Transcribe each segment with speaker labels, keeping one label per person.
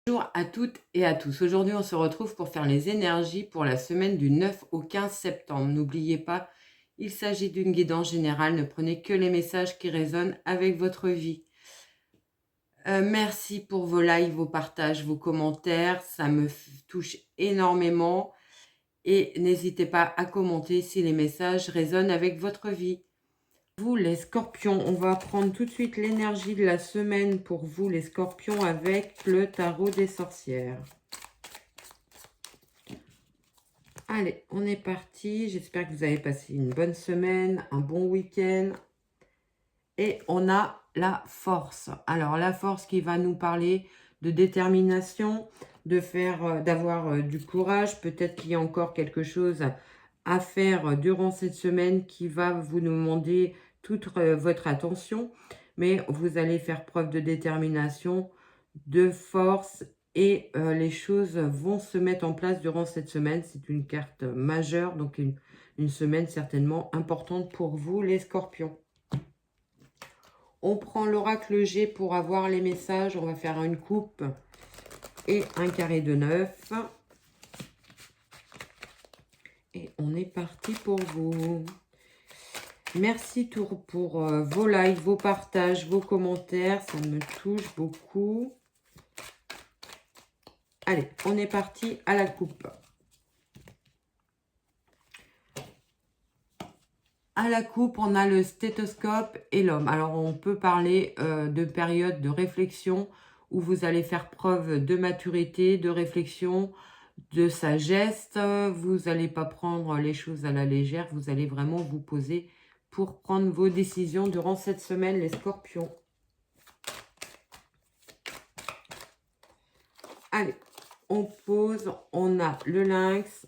Speaker 1: Bonjour à toutes et à tous. Aujourd'hui, on se retrouve pour faire les énergies pour la semaine du 9 au 15 septembre. N'oubliez pas, il s'agit d'une guidance générale. Ne prenez que les messages qui résonnent avec votre vie. Merci pour vos likes, vos partages, vos commentaires. Ça me touche énormément. Et n'hésitez pas à commenter si les messages résonnent avec votre vie. Vous, les scorpions, on va prendre tout de suite l'énergie de la semaine pour vous, les scorpions, avec le tarot des sorcières. Allez, on est parti. J'espère que vous avez passé une bonne semaine, un bon week-end. Et on a la force. Alors, la force qui va nous parler de détermination, d'avoir du courage. Peut-être qu'il y a encore quelque chose à faire durant cette semaine qui va vous demander toute votre attention. Mais vous allez faire preuve de détermination, de force et les choses vont se mettre en place durant cette semaine. C'est une carte majeure, donc une semaine certainement importante pour vous, les scorpions. On prend l'oracle G pour avoir les messages. On va faire une coupe et un carré de 9. Et on est parti pour vous. Merci pour vos likes, vos partages, vos commentaires. Ça me touche beaucoup. Allez, on est parti à la coupe. À la coupe, on a le stéthoscope et l'homme. Alors, on peut parler de période de réflexion où vous allez faire preuve de maturité, de réflexion, de sagesse. Vous n'allez pas prendre les choses à la légère. Vous allez vraiment vous poser pour prendre vos décisions durant cette semaine, les scorpions. Allez, on pose. On a le lynx,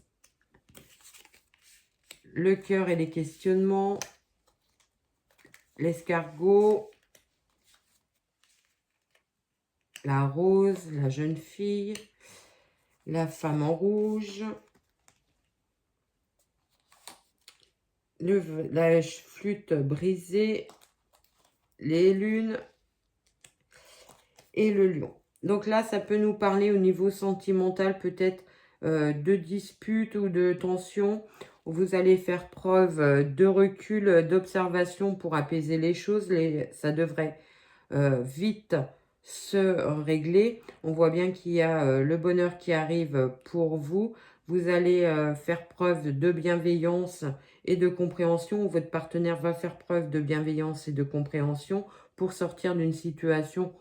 Speaker 1: le cœur et les questionnements, l'escargot, la rose, la jeune fille, la femme en rouge, la flûte brisée, les lunes et le lion. Donc là, ça peut nous parler au niveau sentimental, peut-être de disputes ou de tensions. Vous allez faire preuve de recul, d'observation pour apaiser les choses. Ça devrait vite se régler. On voit bien qu'il y a le bonheur qui arrive pour vous. Vous allez faire preuve de bienveillance et de compréhension. Votre partenaire va faire preuve de bienveillance et de compréhension pour sortir d'une situation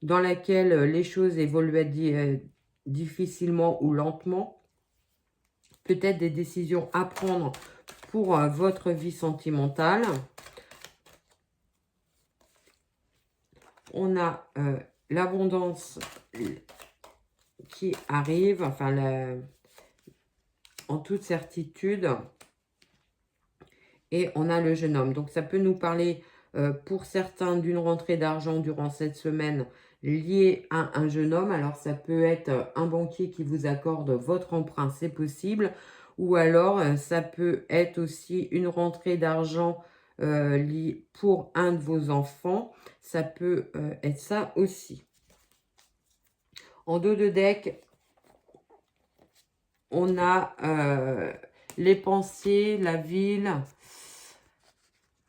Speaker 1: dans laquelle les choses évoluaient difficilement ou lentement. Peut-être des décisions à prendre pour votre vie sentimentale. On a l'abondance qui arrive, enfin, en toute certitude. Et on a le jeune homme. Donc, ça peut nous parler, pour certains, d'une rentrée d'argent durant cette semaine liée à un jeune homme. Alors, ça peut être un banquier qui vous accorde votre emprunt, c'est possible. Ou alors, ça peut être aussi une rentrée d'argent pour un de vos enfants. Ça peut être ça aussi. En dos de deck, on a les pensées, la ville,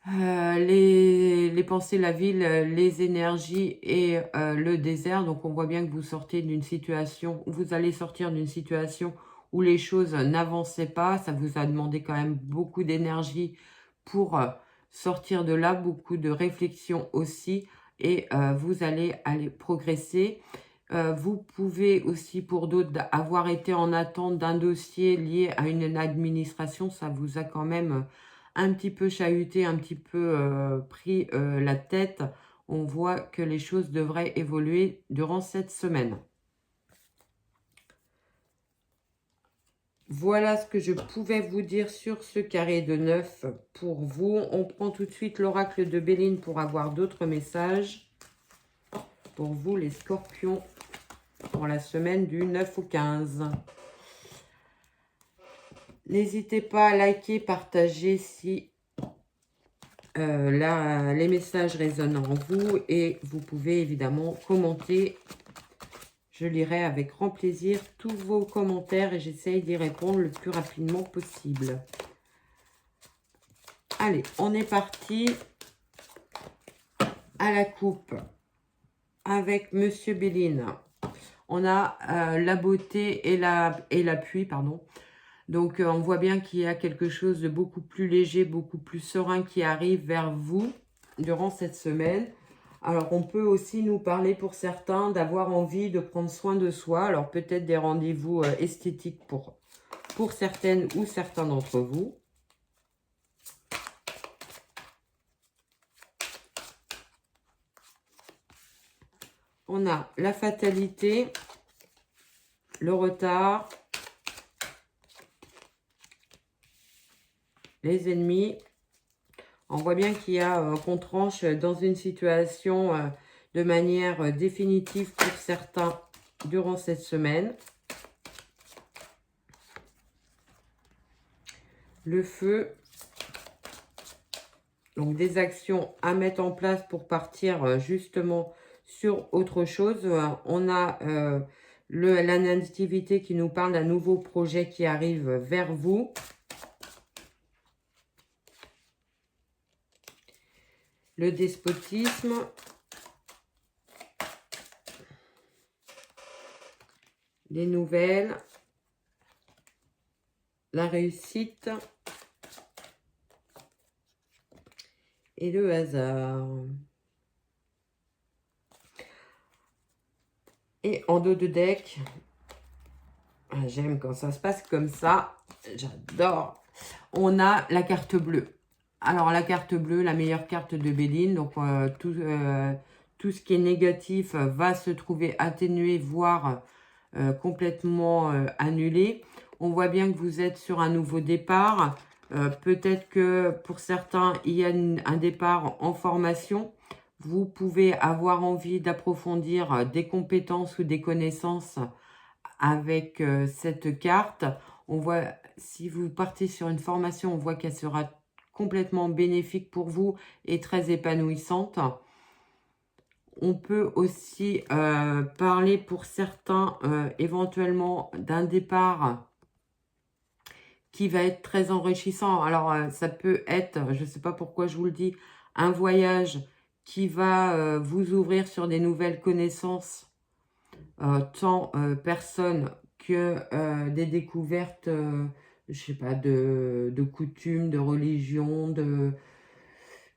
Speaker 1: les pensées, la ville, les énergies et le désert. Donc, on voit bien que vous sortez d'une situation, vous allez sortir d'une situation où les choses n'avançaient pas. Ça vous a demandé quand même beaucoup d'énergie pour sortir de là, beaucoup de réflexion aussi. Et vous allez progresser. Vous pouvez aussi, pour d'autres, avoir été en attente d'un dossier lié à une administration. Ça vous a quand même un petit peu chahuté, un petit peu pris la tête. On voit que les choses devraient évoluer durant cette semaine. Voilà ce que je pouvais vous dire sur ce carré de 9 pour vous. On prend tout de suite l'oracle de Béline pour avoir d'autres messages. Pour vous, les scorpions, pour la semaine du 9 au 15. N'hésitez pas à liker, partager si les messages résonnent en vous. Et vous pouvez évidemment commenter. je lirai avec grand plaisir tous vos commentaires et j'essaye d'y répondre le plus rapidement possible. Allez, on est parti à la coupe avec Monsieur Béline. On a la beauté et l'appui, pardon. Donc, on voit bien qu'il y a quelque chose de beaucoup plus léger, beaucoup plus serein qui arrive vers vous durant cette semaine. Alors, on peut aussi nous parler pour certains d'avoir envie de prendre soin de soi. Alors, peut-être des rendez-vous esthétiques pour certaines ou certains d'entre vous. On a la fatalité, le retard, les ennemis. On voit bien qu'il y a qu'on tranche dans une situation de manière définitive pour certains durant cette semaine. Le feu. Donc des actions à mettre en place pour partir justement sur autre chose. On a la nativité qui nous parle d'un nouveau projet qui arrive vers vous. Le despotisme. Les nouvelles. La réussite. Et le hasard. Et en dos de deck, j'aime quand ça se passe comme ça. J'adore. On a la carte bleue. Alors, la carte bleue, la meilleure carte de Béline. Donc, tout ce qui est négatif va se trouver atténué, voire complètement annulé. On voit bien que vous êtes sur un nouveau départ. Peut-être que pour certains, il y a un départ en formation. Vous pouvez avoir envie d'approfondir des compétences ou des connaissances avec cette carte. On voit, si vous partez sur une formation, on voit qu'elle sera complètement bénéfique pour vous et très épanouissante. On peut aussi parler pour certains éventuellement d'un départ qui va être très enrichissant. Alors, ça peut être, je ne sais pas pourquoi je vous le dis, un voyage qui va vous ouvrir sur des nouvelles connaissances, tant personnes que des découvertes, je sais pas, de coutumes, de religion, de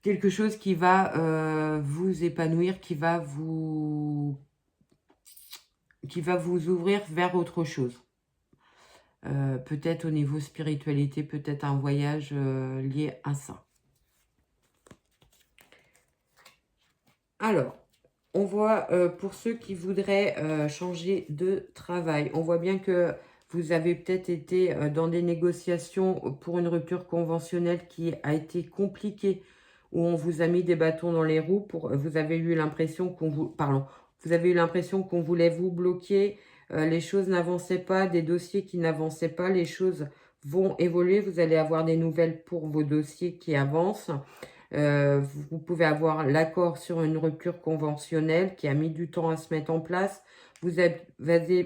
Speaker 1: quelque chose qui va vous épanouir, qui va vous ouvrir vers autre chose. Peut-être au niveau spiritualité, peut-être un voyage lié à ça. Alors, on voit pour ceux qui voudraient changer de travail, on voit bien que vous avez peut-être été dans des négociations pour une rupture conventionnelle qui a été compliquée, où on vous a mis des bâtons dans les roues, vous avez eu l'impression qu'on voulait vous bloquer, les choses n'avançaient pas, des dossiers qui n'avançaient pas, les choses vont évoluer, vous allez avoir des nouvelles pour vos dossiers qui avancent. Vous pouvez avoir l'accord sur une rupture conventionnelle qui a mis du temps à se mettre en place. Vous avez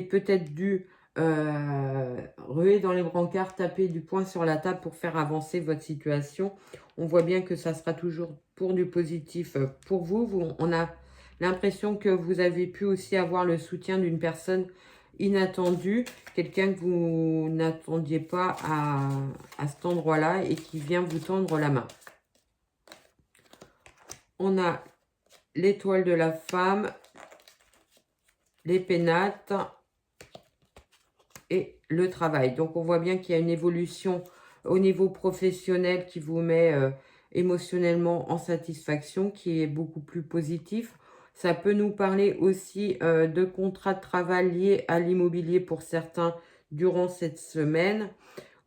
Speaker 1: peut-être dû ruer dans les brancards, taper du poing sur la table pour faire avancer votre situation. On voit bien que ça sera toujours pour du positif pour vous. On a l'impression que vous avez pu aussi avoir le soutien d'une personne inattendue, quelqu'un que vous n'attendiez pas à cet endroit-là et qui vient vous tendre la main. On a l'étoile de la femme, les pénates et le travail. Donc, on voit bien qu'il y a une évolution au niveau professionnel qui vous met émotionnellement en satisfaction, qui est beaucoup plus positif. Ça peut nous parler aussi de contrats de travail liés à l'immobilier pour certains durant cette semaine.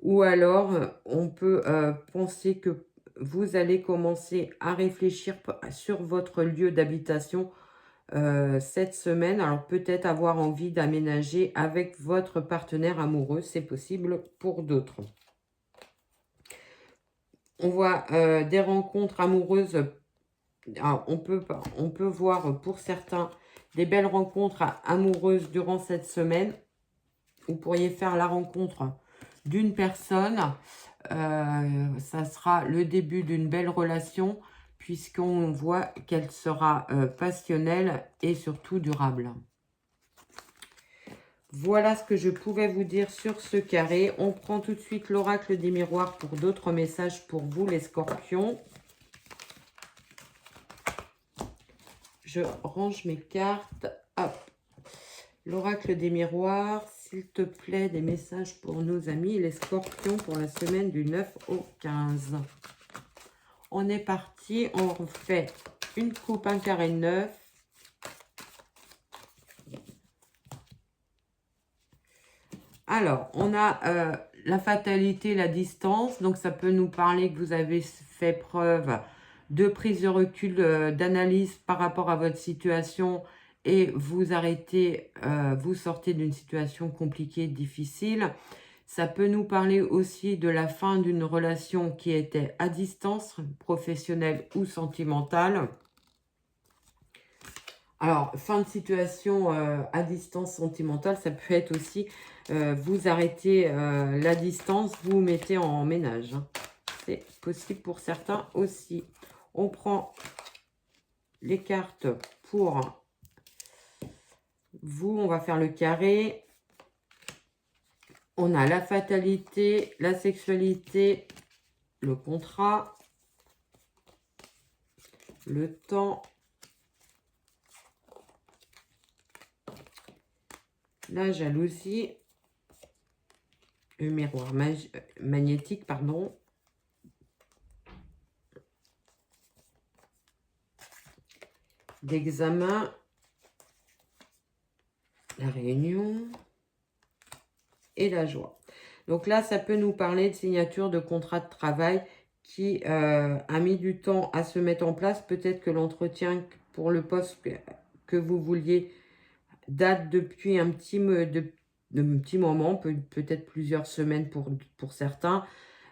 Speaker 1: Ou alors, on peut penser que vous allez commencer à réfléchir sur votre lieu d'habitation cette semaine. Alors, peut-être avoir envie d'aménager avec votre partenaire amoureux. C'est possible pour d'autres. On voit des rencontres amoureuses Alors, on peut voir pour certains des belles rencontres amoureuses durant cette semaine. Vous pourriez faire la rencontre d'une personne. Ça sera le début d'une belle relation puisqu'on voit qu'elle sera passionnelle et surtout durable. Voilà ce que je pouvais vous dire sur ce carré. On prend tout de suite l'oracle des miroirs pour d'autres messages pour vous les scorpions. Je range mes cartes. Hop. L'oracle des miroirs, s'il te plaît, des messages pour nos amis les scorpions pour la semaine du 9 au 15. On est parti, on fait une coupe, un carré 9. Alors, on a la fatalité, la distance. Donc, ça peut nous parler que vous avez fait preuve de prise de recul, d'analyse par rapport à votre situation et vous arrêtez, vous sortez d'une situation compliquée, difficile. Ça peut nous parler aussi de la fin d'une relation qui était à distance, professionnelle ou sentimentale. Alors, fin de situation à distance sentimentale, ça peut être aussi, vous arrêtez la distance, vous mettez en ménage. Hein. C'est possible pour certains aussi. On prend les cartes pour vous, on va faire le carré. On a la fatalité, la sexualité, le contrat, le temps, la jalousie, le miroir magnétique, pardon. D'examen, la réunion et la joie. Donc là, ça peut nous parler de signature de contrat de travail qui a mis du temps à se mettre en place. Peut-être que l'entretien pour le poste que vous vouliez date depuis un petit, petit moment, peut-être plusieurs semaines pour certains.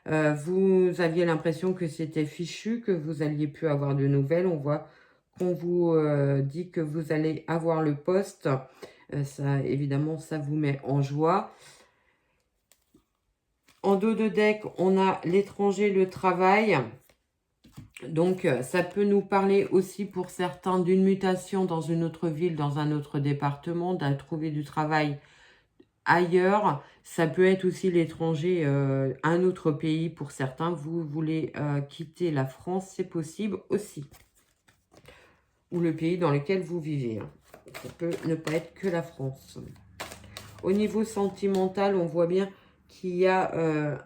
Speaker 1: Vous aviez l'impression que c'était fichu, que vous alliez plus avoir de nouvelles. On voit qu'on vous dit que vous allez avoir le poste. Ça, évidemment, ça vous met en joie. En dos de deck, on a l'étranger, le travail. Donc, ça peut nous parler aussi pour certains d'une mutation dans une autre ville, dans un autre département, d'un trouver du travail ailleurs. Ça peut être aussi l'étranger, un autre pays pour certains. Vous voulez quitter la France, c'est possible aussi. Ou le pays dans lequel vous vivez. Hein. Ça peut ne pas être que la France. Au niveau sentimental, on voit bien qu'il y a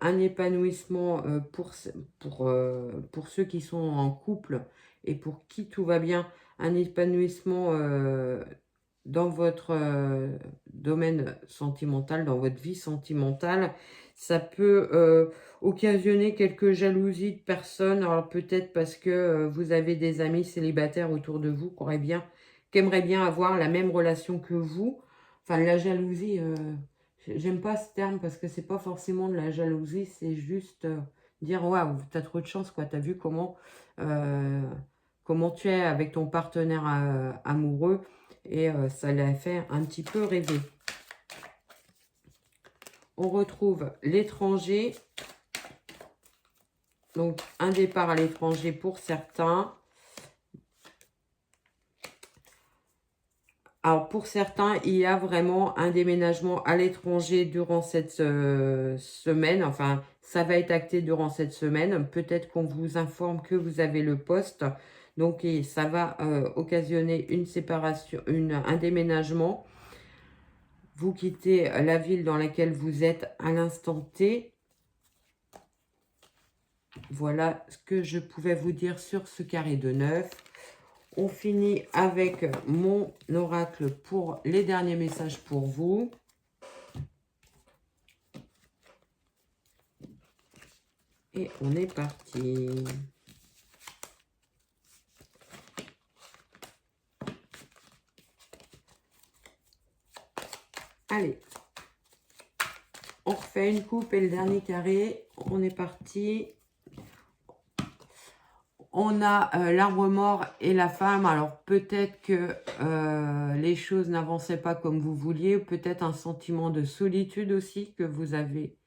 Speaker 1: un épanouissement pour ceux qui sont en couple et pour qui tout va bien. Un épanouissement dans votre domaine sentimental, dans votre vie sentimentale. Ça peut occasionner quelques jalousies de personnes. Alors peut-être parce que vous avez des amis célibataires autour de vous qui aimeraient bien avoir la même relation que vous. Enfin, la jalousie, j'aime pas ce terme parce que c'est pas forcément de la jalousie, c'est juste dire waouh, t'as trop de chance, quoi. T'as vu comment tu es avec ton partenaire amoureux et ça l'a fait un petit peu rêver. On retrouve l'étranger, donc un départ à l'étranger pour certains. Alors, pour certains, il y a vraiment un déménagement à l'étranger durant cette semaine. Enfin, ça va être acté durant cette semaine. Peut-être qu'on vous informe que vous avez le poste. Donc, ça va occasionner une séparation, un déménagement. Vous quittez la ville dans laquelle vous êtes à l'instant T. Voilà ce que je pouvais vous dire sur ce carré de 9. On finit avec mon oracle pour les derniers messages pour vous. Et on est parti. Allez. On refait une coupe et le dernier carré. On est parti. On a l'arbre mort et la femme. Alors, peut-être que les choses n'avançaient pas comme vous vouliez. Peut-être un sentiment de solitude aussi que vous avez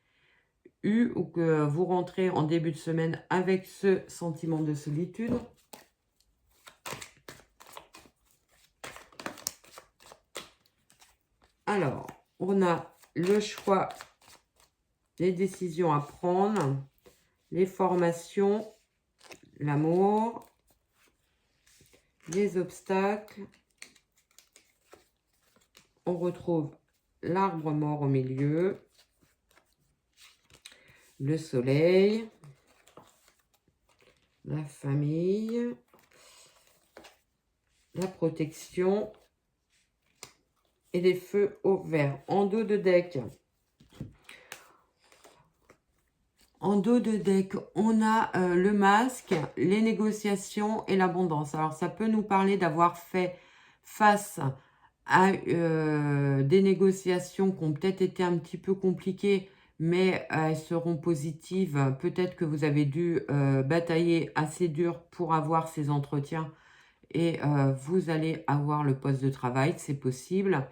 Speaker 1: eu ou que vous rentrez en début de semaine avec ce sentiment de solitude. Alors, on a le choix, les décisions à prendre, les formations, l'amour, les obstacles. On retrouve l'arbre mort au milieu, le soleil, la famille, la protection et les feux au vert. En dos de deck, on a le masque, les négociations et l'abondance. Alors, ça peut nous parler d'avoir fait face à des négociations qui ont peut-être été un petit peu compliquées, mais elles seront positives. Peut-être que vous avez dû batailler assez dur pour avoir ces entretiens et vous allez avoir le poste de travail, c'est possible.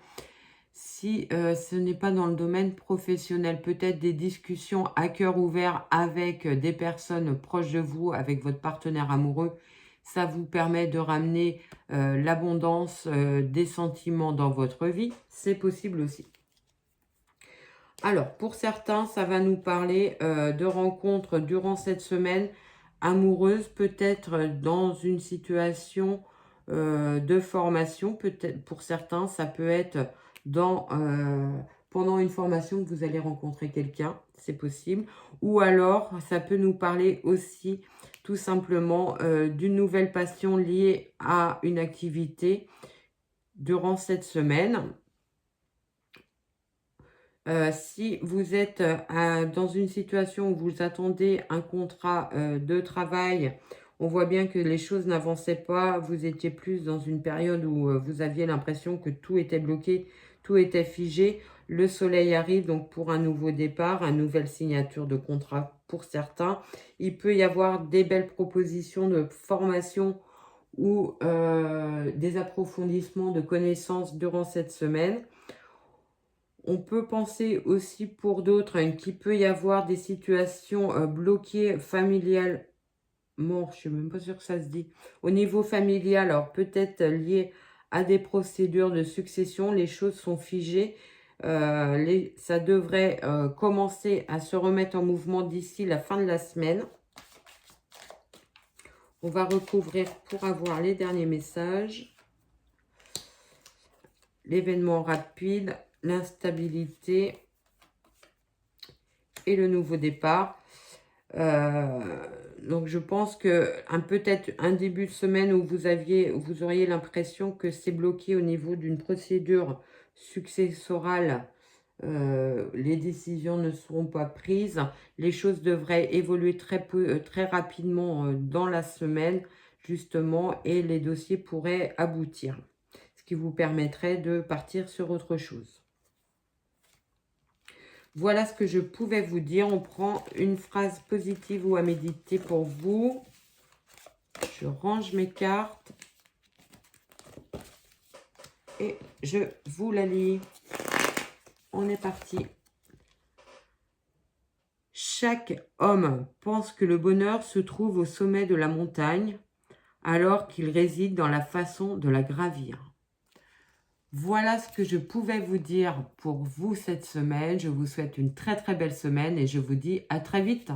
Speaker 1: Si ce n'est pas dans le domaine professionnel, peut-être des discussions à cœur ouvert avec des personnes proches de vous, avec votre partenaire amoureux, ça vous permet de ramener l'abondance des sentiments dans votre vie, c'est possible aussi. Alors, pour certains, ça va nous parler de rencontres durant cette semaine amoureuse, peut-être dans une situation de formation. Peut-être pour certains, ça peut être pendant une formation que vous allez rencontrer quelqu'un, c'est possible. Ou alors, ça peut nous parler aussi tout simplement d'une nouvelle passion liée à une activité durant cette semaine. Si vous êtes dans une situation où vous attendez un contrat de travail, on voit bien que les choses n'avançaient pas, vous étiez plus dans une période où vous aviez l'impression que tout était bloqué, tout était figé. Le soleil arrive donc pour un nouveau départ, une nouvelle signature de contrat pour certains. Il peut y avoir des belles propositions de formation ou des approfondissements de connaissances durant cette semaine. On peut penser aussi pour d'autres qu'il peut y avoir des situations bloquées familialement, je ne suis même pas sûre que ça se dit, au niveau familial, alors peut-être liées à des procédures de succession, les choses sont figées, ça devrait commencer à se remettre en mouvement d'ici la fin de la semaine. On va recouvrir pour avoir les derniers messages. L'événement rapide, l'instabilité et le nouveau départ. Donc je pense que peut-être un début de semaine où vous auriez l'impression que c'est bloqué au niveau d'une procédure successorale, les décisions ne seront pas prises. Les choses devraient évoluer très rapidement dans la semaine justement et les dossiers pourraient aboutir, ce qui vous permettrait de partir sur autre chose. Voilà ce que je pouvais vous dire. On prend une phrase positive ou à méditer pour vous. Je range mes cartes. Et je vous la lis. On est parti. Chaque homme pense que le bonheur se trouve au sommet de la montagne, alors qu'il réside dans la façon de la gravir. Voilà ce que je pouvais vous dire pour vous cette semaine. Je vous souhaite une très très belle semaine et je vous dis à très vite.